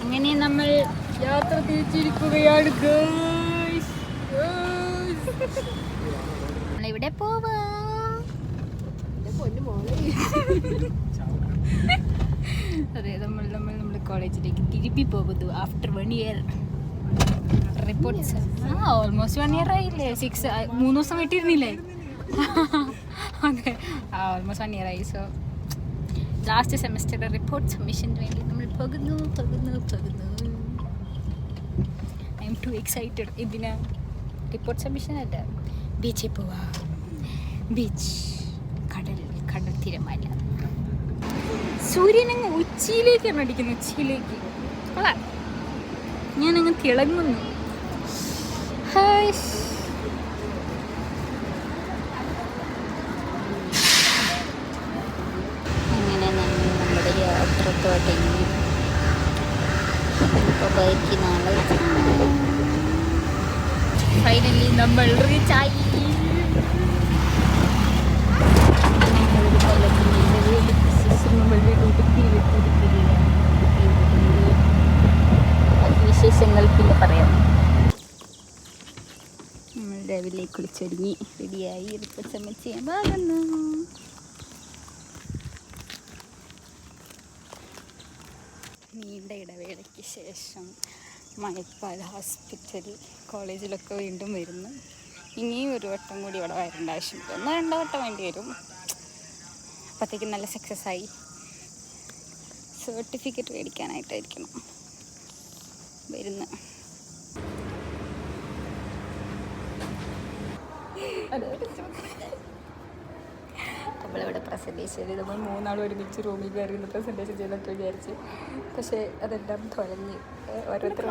അങ്ങനെ നമ്മൾ യാത്ര തിരിച്ചിരിക്കുകയാണ്. നമ്മളിവിടെ പോവാ. അതെ, നമ്മൾ നമ്മുടെ കോളേജിലേക്ക് തിരുപ്പി പോകുന്നു. After 1 year reports. Almost 1 year ആയില്ലേ? 3 ദിവസം വിട്ടിരുന്നില്ലേ? അതെ, ഓൾമോസ്റ്റ് 1 year ആയി. സോ ലാസ്റ്റ് സെമസ്റ്ററിലെ റിപ്പോർട്ട് സബ്മിഷന് വേണ്ടി നമ്മൾ പോകുന്നു. I am too excited. ഇതിന് റിപ്പോർട്ട് സബ്മിഷൻ അല്ല, ബീച്ചിൽ പോവാ. ബീച്ച്, കടൽ തിരമാല. സൂര്യനങ്ങ് ഉച്ചിയിലേക്കാണ് അടിക്കുന്നത്. ഉച്ചിയിലേക്ക് കൊള്ളാം. ഞാനങ്ങ് തിളങ്ങുന്നു. ഹായ്. അങ്ങനെ നമ്മുടെ യാത്ര തുടങ്ങി. ഇപ്പോൾ ബൈക്ക് നാളെ ഫൈനലി നമ്മൾ റീച്ചായി. വിശേഷങ്ങൾ പിന്നെ പറയാം. നമ്മൾ രാവിലെ കുളിച്ചൊരുങ്ങി റെഡിയായി റിപ്പോർട്ട് സബ്മിറ്റ് ചെയ്യാൻ പോകുന്നു. നീണ്ട ഇടവേളയ്ക്ക് ശേഷം മണിപ്പാൽ ഹോസ്പിറ്റൽ കോളേജിലൊക്കെ വീണ്ടും വരുന്നു. ഇനിയും ഒരു വട്ടം കൂടി ഇവിടെ വരേണ്ട ആവശ്യമില്ല. 1-2 വട്ടം വേണ്ടി വരും. അപ്പോഴത്തേക്കും നല്ല സക്സസ് ആയി. സർട്ടിഫിക്കറ്റ് മേടിക്കാനായിട്ടായിരിക്കണം വരുന്നത്. നമ്മളിവിടെ പ്രസൻറ്റേഷൻ ചെയ്ത് നമ്മൾ 3 ആൾ ഒരുമിച്ച് റൂമിൽ കയറി പ്രസൻറ്റേഷൻ ചെയ്തൊക്കെ വിചാരിച്ച്. പക്ഷേ അതെല്ലാം തൊലഞ്ഞ് ഓരോരുത്തർ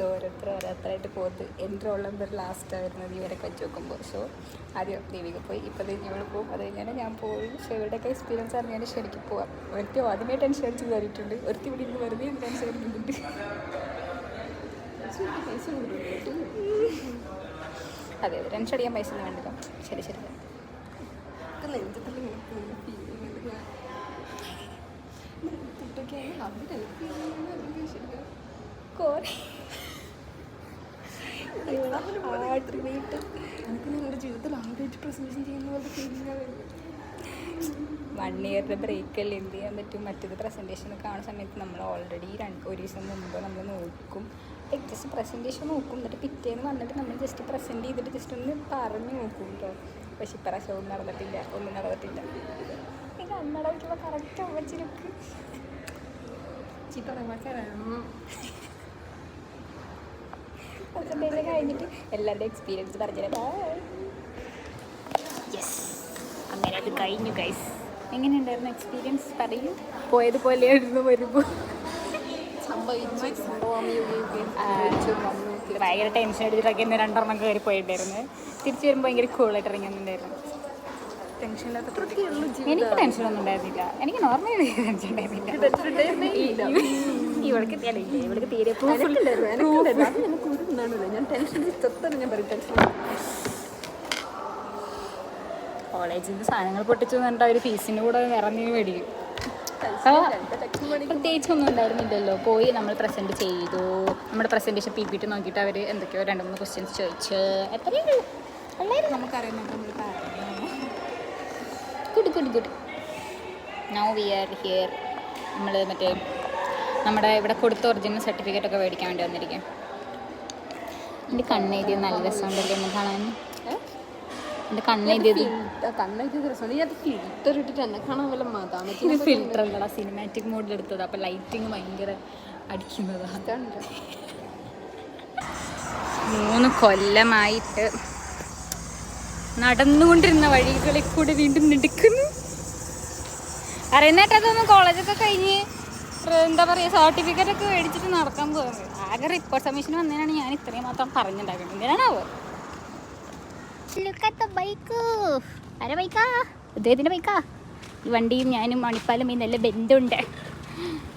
ഓരോരുത്തരായിട്ട് പോത്ത്. എൻ്റെ റോൾ നമ്പർ ലാസ്റ്റാണ് വരുന്നത് ഇവരൊക്കെ വെച്ച് നോക്കുമ്പോൾ. സോ ആദ്യം ദീപിക പോയി, ഇപ്പോൾ ഇവള് പോകും. അത് കഴിഞ്ഞാൽ ഞാൻ പോയി. പക്ഷേ ഇവരുടെയൊക്കെ എക്സ്പീരിയൻസ് അറിഞ്ഞാൽ ശരിക്കും പോവാം. ഒരുത്തി ആദ്യമേ ടെൻഷൻ അടിച്ച് കയറിയിട്ടുണ്ട്. ഒരുത്തി ഇവിടെ ഇരുന്ന് വെറുതെ ടെൻഷൻ അടിക്കുന്നുണ്ട്. അതെ, ടെൻഷൻ അടിക്കാൻ പൈസ ഒന്നും വേണ്ടല്ലോ. ശരി ജീവിതത്തിൽ ആദ്യമായിട്ട് പ്രസൻറ്റേഷൻ ചെയ്യുന്ന പോലെ ഫീലിംഗ്. 1 ഇയറിൻ്റെ ബ്രേക്കല്ലേ, എന്ത് ചെയ്യാൻ പറ്റും. മറ്റേത് പ്രസൻറ്റേഷനൊക്കെ കാണുന്ന സമയത്ത് നമ്മൾ ഓൾറെഡി 1 ദിവസം മുമ്പ് നമ്മൾ നോക്കും. ജസ്റ്റ് പ്രസൻറ്റേഷൻ നോക്കും. എന്നിട്ട് പിറ്റേന്ന് വന്നിട്ട് നമ്മൾ ജസ്റ്റ് പ്രസൻറ്റ് ചെയ്തിട്ട് ജസ്റ്റ് ഒന്ന് പറഞ്ഞു നോക്കും കേട്ടോ. പക്ഷെ ഇപ്രാവശ്യം ഒന്നും നടന്നിട്ടില്ല. ഈ കണ്ണട വയ്ക്കുമ്പോൾ കറക്റ്റ് അമ്മച്ചിരിക്ക് പ്രസൻറ്റേഷൻ കഴിഞ്ഞിട്ട് എല്ലാവരുടെയും എക്സ്പീരിയൻസ് പറഞ്ഞുതരാം. യെസ്, അങ്ങനെ അത് കഴിഞ്ഞു ഗൈസ്. എങ്ങനെയുണ്ടായിരുന്നു എക്സ്പീരിയൻസ്? പറയൂ. പോയതുപോലെയായിരുന്നു വരുമ്പോൾ. ഭയങ്കര ടെൻഷൻ അടിച്ചിട്ടൊക്കെ 2 കയറി പോയിട്ടുണ്ടായിരുന്നു. തിരിച്ചു വരുമ്പോൾ ഭയങ്കര കൂളായിട്ട് ഇറങ്ങിയിട്ടുണ്ടായിരുന്നു. എനിക്ക് ടെൻഷനൊന്നും ഉണ്ടായിരുന്നില്ല. എനിക്ക് നോർമലി ടെൻഷൻ ഉണ്ടായിരുന്നില്ല. ഇവൾക്ക് തീരെ കോളേജിൽ നിന്ന് സാധനങ്ങൾ പൊട്ടിച്ചു എന്നിട്ട് അവർ ഫീസിൻ്റെ കൂടെ നിറഞ്ഞു മേടിക്കും. പ്രത്യേകിച്ചൊന്നും ഉണ്ടായിരുന്നില്ലല്ലോ. പോയി നമ്മൾ പ്രസൻറ്റ് ചെയ്തു. നമ്മുടെ പ്രസൻറ്റേഷൻ PPT നോക്കിയിട്ട് അവർ എന്തൊക്കെയോ 2-3 ക്വസ്റ്റ്യൻസ് ചോദിച്ചു. എത്രയും നമുക്കറിയാം. Good. Now we are here. നമ്മൾ മറ്റേ നമ്മുടെ ഇവിടെ കൊടുത്ത ഒറിജിനൽ സർട്ടിഫിക്കറ്റൊക്കെ മേടിക്കാൻ വേണ്ടി വന്നിരിക്കും. എൻ്റെ കണ്ണെഴുതിയത് നല്ല രസമുണ്ടല്ലേ എന്ന് കാണാൻ. എൻ്റെ കണ്ണെഴുതിയത് ഫിൽറ്റർ ഉണ്ടടാ, സിനിമാറ്റിക് മോഡിലെടുത്തത്. അപ്പോൾ ലൈറ്റിങ് ഭയങ്കര അടിക്കുന്നതാണ്. 3 കൊല്ലമായിട്ട് നടന്നുകൊണ്ടിരുന്ന വഴികളിൽ കൂടെ വീണ്ടും നടക്കുന്നു. അറിയുന്നേട്ടതൊന്നും കോളേജൊക്കെ കഴിഞ്ഞ് എന്താ പറയുക, സർട്ടിഫിക്കറ്റൊക്കെ മേടിച്ചിട്ട് നടക്കാൻ പോകുന്നത്. ആകെ റിപ്പോർട്ട് സബ്മിഷൻ വന്നതിനാണ് ഞാൻ ഇത്രയും മാത്രം പറഞ്ഞുണ്ടാക്കുന്നത്. എന്തിനാണാവോ? അദ്ദേഹത്തിൻ്റെ ബൈക്കാ. ഈ വണ്ടിയും ഞാനും മണിപ്പാലും ഈ നല്ല ബന്ധമുണ്ട്.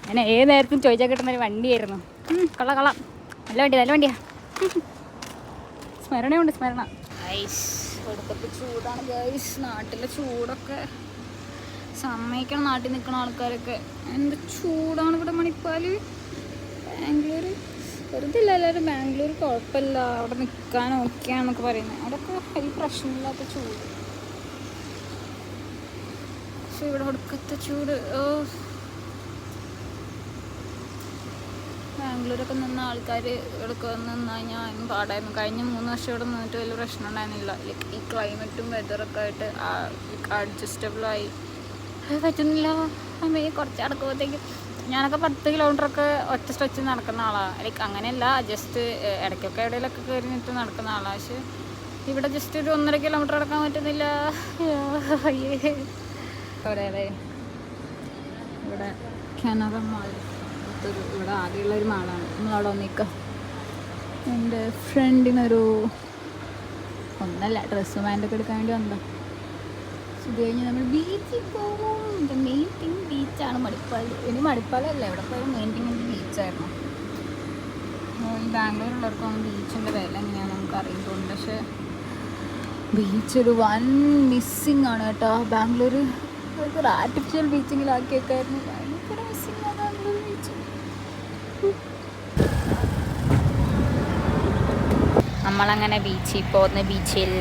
ഞാൻ ഏത് നേരത്തും ചോദിച്ചാൽ കിട്ടുന്നൊരു വണ്ടിയായിരുന്നു. കൊള്ളാം. നല്ല വണ്ടിയാ. സ്മരണ. ഇവിടുത്തെ ചൂടാണ് ഗൈസ്. നാട്ടിലെ ചൂടൊക്കെ സമ്മതിക്കണം. നാട്ടിൽ നിൽക്കുന്ന ആൾക്കാരൊക്കെ എന്ത് ചൂടാണ് ഇവിടെ. മണിപ്പാല് ബാംഗ്ലൂർ വെറുതെ ഇല്ല, എല്ലാവരും ബാംഗ്ലൂർ കുഴപ്പമില്ല അവിടെ നിൽക്കാൻ ഓക്കെയാന്നൊക്കെ പറയുന്നത്. അവിടെയൊക്കെ വലിയ പ്രശ്നമില്ലാത്ത ചൂട്. പക്ഷെ ഇവിടെ ഒടുക്കത്തെ ചൂട്. ബാംഗ്ലൂരൊക്കെ നിന്ന ആൾക്കാർ ഇവിടെയൊക്കെ വന്ന് നിന്ന് കഴിഞ്ഞാൽ അതിന് പാടായിരുന്നു. കഴിഞ്ഞ 3 വർഷം ഇവിടെ നിന്നിട്ട് വലിയ പ്രശ്നം ഉണ്ടായിരുന്നില്ല. ലൈക്ക് ഈ ക്ലൈമറ്റും വെതറൊക്കെ ആയിട്ട് അഡ്ജസ്റ്റബിളായി പറ്റുന്നില്ല. അമ്മയെ കുറച്ച് നടക്കുമ്പോഴത്തേക്കും ഞാനൊക്കെ 10 കിലോമീറ്ററൊക്കെ ഒറ്റ സ്ട്രെച്ച് നടക്കുന്ന ആളാണ്. ലൈക്ക് അങ്ങനെയല്ല, ജസ്റ്റ് ഇടയ്ക്കൊക്കെ എവിടെയെങ്കിലൊക്കെ കയറി നിന്നിട്ട് നടക്കുന്ന ആളാണ്. പക്ഷെ ഇവിടെ ജസ്റ്റ് ഒരു 1.5 കിലോമീറ്റർ നടക്കാൻ പറ്റുന്നില്ല. അതെ ഇവിടെ കാനറ മാൾ, ഇവിടെ ആകെയുള്ളൊരു മാളാണ്. നമ്മളവിടെ വന്നിക്കാം. എൻ്റെ ഫ്രണ്ടിനൊരു ഒന്നല്ല ഡ്രസ്സും പാൻറ്റൊക്കെ എടുക്കാൻ വേണ്ടി വന്നതാണ്. ഇത് കഴിഞ്ഞ് നമ്മൾ ബീച്ചിൽ പോകും. ഇത് മെയിൻ തിങ് ബീച്ചാണ് മണിപ്പാൽ. ഇനി മണിപ്പാലല്ല, ഇവിടെ പോയാലും മെയിൻ തിങ് ബീച്ചായിരുന്നു. ഈ ബാംഗ്ലൂരുള്ളവർക്കൊന്നും ബീച്ചിൻ്റെ വില എങ്ങനെയാണെന്ന് നമുക്ക് അറിയുന്നുണ്ട്. പക്ഷേ ബീച്ച് ഒരു വൻ മിസ്സിങ് ആണ് കേട്ടോ. ബാംഗ്ലൂർ ഒരു ആർട്ടിഫിഷ്യൽ ബീച്ചിങ്ങിലാക്കിയൊക്കെയായിരുന്നു. ഭയങ്കര മിസ്സിങ് ആണ് ബാംഗ്ലൂർ ബീച്ച്. നമ്മളങ്ങനെ ബീച്ചിൽ പോകുന്ന ബീച്ചിൽ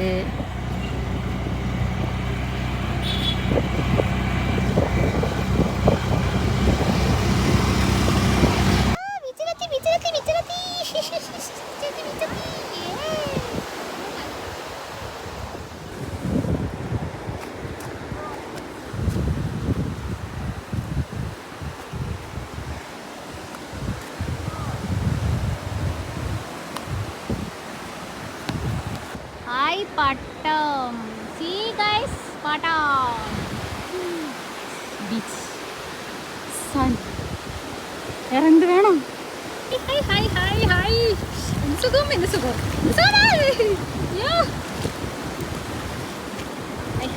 ഹായ് പട്ടം. സീ ഗൈസ്, പട്ടം ബീച്ച് സൺ. വേറെന്ത് വേണം? Hi hi hi hi. എന്ത് സുഖം, എന്ത് സുഖം.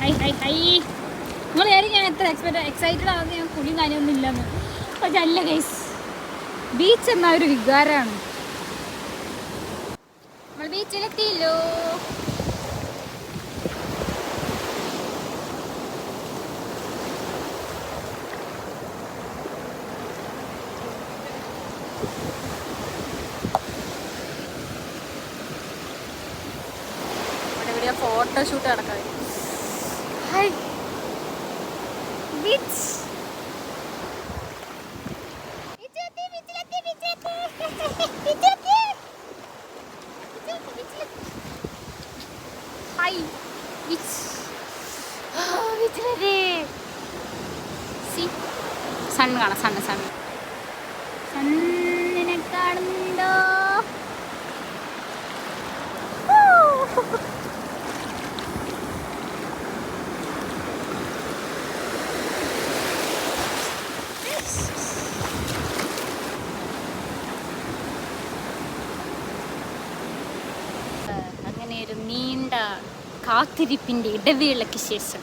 Hi hi hi hi. നിങ്ങൾ വിചാരിക്കും ഞാൻ എത്ര എക്സൈറ്റഡ് ആവുന്നത് ഞാൻ കുളിയും കാര്യമൊന്നും ഇല്ലെന്ന്. പക്ഷെ അല്ല ഗൈസ്, ബീച്ച് എന്ന ഒരു വികാരമാണ്. നമ്മൾ ബീച്ചിലെത്തിയല്ലോ. ഇവിടെ ഫോട്ടോഷൂട്ട് നടക്കാം. Hi beach. Hi beach. Sun കാണാം. സണ്ണിനെ കാണുന്നുണ്ടോ? അങ്ങനെ ഒരു നീണ്ട കാത്തിരിപ്പിൻ്റെ ഇടവേളയ്ക്ക് ശേഷം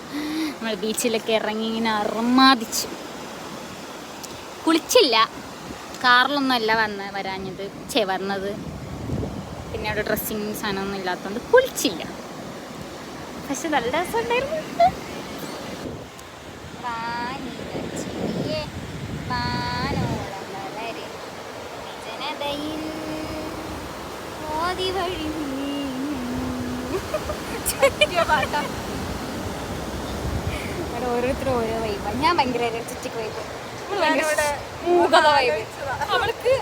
നമ്മൾ ബീച്ചിലൊക്കെ ഇറങ്ങി ഇങ്ങനെ അർമാദിച്ചു. കുളിച്ചില്ല, കാറിലൊന്നുമല്ല വരാഞ്ഞത് വന്നത്. പിന്നെ അവിടെ ഡ്രസ്സിങ് സാധനമൊന്നും ഇല്ലാത്തതുകൊണ്ട് കുളിച്ചില്ല. പക്ഷെ നല്ല രസമുണ്ടായിരുന്നു. ഓരോരുത്തരും ഓരോ വൈബാണ്. ഞാൻ ഭയങ്കര എനർജറ്റിക് വൈബ്, മൂകത വൈബ്. അവൾക്ക്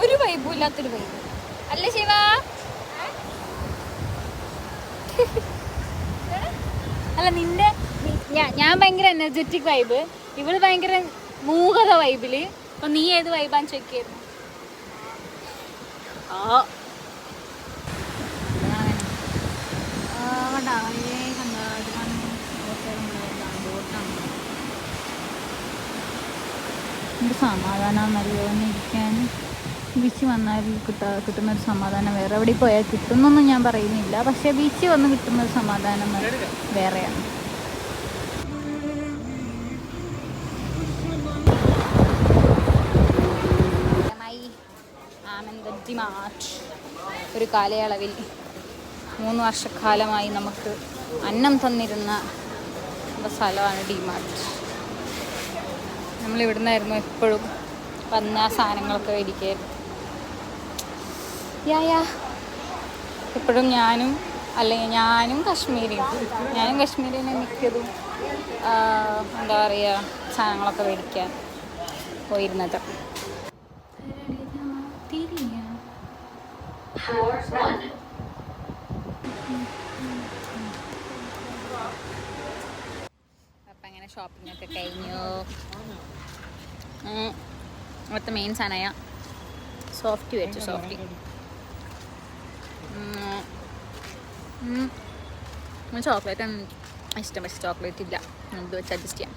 ഒരു വൈബും ഇല്ലാത്തൊരു വൈബ് അല്ല ശിവ. അല്ല നിന്റെ ഞാൻ ഭയങ്കര എനർജറ്റിക് വൈബ്, ഇവള് ഭയങ്കര മൂകത വൈബില്. അപ്പൊ നീ ഏത് വൈബാന്ന് ചോദിക്കായിരുന്നു. സമാധാനമാണെന്നറിയോ ഇരിക്കാൻ. ബീച്ച് വന്നാൽ കിട്ടുന്നൊരു സമാധാനം വേറെ എവിടെ പോയാൽ കിട്ടുന്നൊന്നും ഞാൻ പറയുന്നില്ല. പക്ഷെ ബീച്ച് വന്ന് കിട്ടുന്നൊരു സമാധാനം വേറെയാണ്. ഒരു കാലയളവിൽ 3 വർഷക്കാലമായി നമുക്ക് അന്നം തന്നിരുന്ന സ്ഥലമാണ് ഡിമാർട്ട്. നമ്മളിവിടുന്നായിരുന്നു എപ്പോഴും വന്ന സാധനങ്ങളൊക്കെ മേടിക്കായിരുന്നു. യാ എപ്പോഴും ഞാനും കാശ്മീരിനെ മിക്കതും എന്താ പറയുക സാധനങ്ങളൊക്കെ മേടിക്കാൻ പോയിരുന്നത്. അപ്പം അങ്ങനെ ഷോപ്പിംഗ് ഒക്കെ കഴിഞ്ഞു. അവിടുത്തെ മെയിൻ സാധനമായ സോഫ്റ്റ് മേടിച്ചു. സോഫ്റ്റ് ചോക്ലേറ്റ് ആണ് ഇഷ്ടം, പക്ഷെ ചോക്ലേറ്റ് ഇല്ല. നമുക്ക് വെച്ച് അഡ്ജസ്റ്റ് ചെയ്യാം.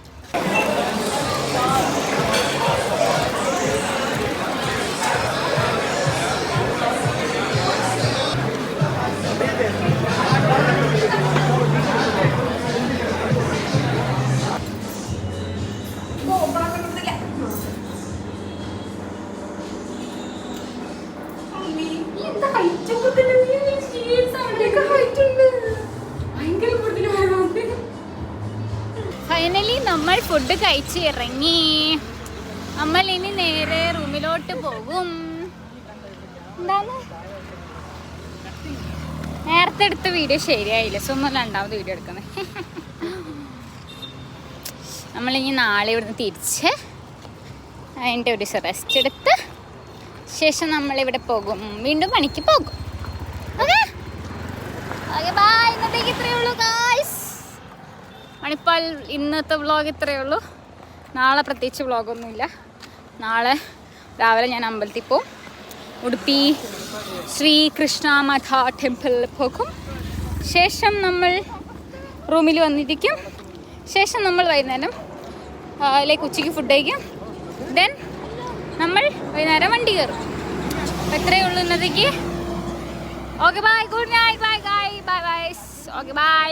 ഫൈനലി നമ്മൾ ഫുഡ് കഴിച്ച് ഇറങ്ങി. നമ്മൾ ഇനി നേരെ റൂമിലോട്ട് പോകും. എന്താണ് നേരത്തെ എടുത്ത വീഡിയോ ശരിയായില്ല, സോ നമ്മൾ രണ്ടാമത് വീഡിയോ എടുക്കുന്നത്. നമ്മളിനി നാളെ ഇവിടുന്ന് തിരിച്ച് അതിൻ്റെ ഒരു ദിവസം റെസ്റ്റ് എടുത്ത് ശേഷം നമ്മളിവിടെ പോകും, വീണ്ടും പണിക്ക് പോകും. Okay okay bye. ഇന്നത്തേക്ക് ഇത്രയേ ഉള്ളൂ ഗായ്സ്. മണിപ്പാൽ ഇന്നത്തെ വ്ളോഗ് ഇത്രയേ ഉള്ളൂ. നാളെ പ്രത്യേകിച്ച് വ്ളോഗൊന്നുമില്ല. നാളെ രാവിലെ ഞാൻ അമ്പലത്തിൽ പോവും. ഉടുപ്പി ശ്രീകൃഷ്ണ മഠ ടെമ്പിളിൽ പോകും. ശേഷം നമ്മൾ റൂമിൽ വന്നിരിക്കും. ശേഷം നമ്മൾ വൈകുന്നേരം ഉച്ചയ്ക്ക് ഫുഡ് കഴിക്കും. ദെൻ നമ്മൾ വൈകുന്നേരം വണ്ടി കയറും. എത്രയേ ഉള്ളൂ ഇന്നത്തേക്ക്. Okay bye, good night, bye bye bye bye. Okay bye.